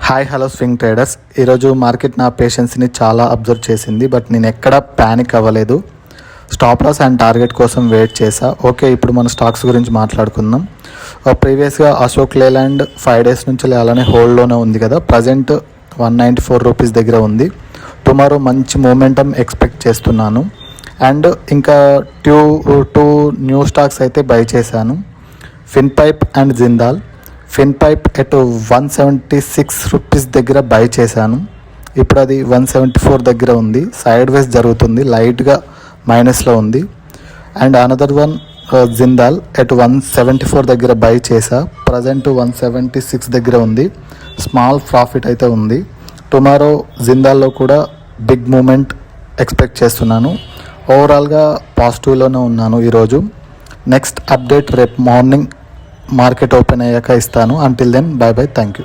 Hello swing traders. ఈరోజు market నా పేషెన్స్ని చాలా అబ్జర్వ్ చేసింది, బట్ నేను ఎక్కడ ప్యానిక్ అవ్వలేదు. స్టాప్ లాస్ అండ్ టార్గెట్ కోసం వెయిట్ చేసా. ఓకే, ఇప్పుడు మన స్టాక్స్ గురించి మాట్లాడుకుందాం. ప్రీవియస్గా అశోక్ లేలాండ్ 5 days నుంచి అలానే హోల్డ్లోనే ఉంది కదా. ప్రజెంట్ 194 రూపీస్ దగ్గర ఉంది. టుమారో మంచి మూమెంటం ఎక్స్పెక్ట్ చేస్తున్నాను. అండ్ ఇంకా టూ న్యూ స్టాక్స్ అయితే బై చేశాను, ఫిన్పైప్ అండ్ జిందాల్. ఫిన్పైప్ ఎట్ 176 రూపీస్ దగ్గర బై చేశాను. ఇప్పుడు అది 174 దగ్గర ఉంది. సైడ్ వేస్ జరుగుతుంది, లైట్గా మైనస్లో ఉంది. And another one Jindal at 174 దగ్గర బై చేసా. ప్రజెంట్ 176 దగ్గర ఉంది. స్మాల్ ప్రాఫిట్ అయితే ఉంది. టుమారో జిందాల్లో కూడా బిగ్ మూమెంట్ ఎక్స్పెక్ట్ చేస్తున్నాను. ఓవరాల్గా పాజిటివ్లోనే ఉన్నాను ఈరోజు. నెక్స్ట్ అప్డేట్ రేపు మార్నింగ్ మార్కెట్ ఓపెన్ అయ్యాక ఇస్తాను. Until then, bye bye, thank you.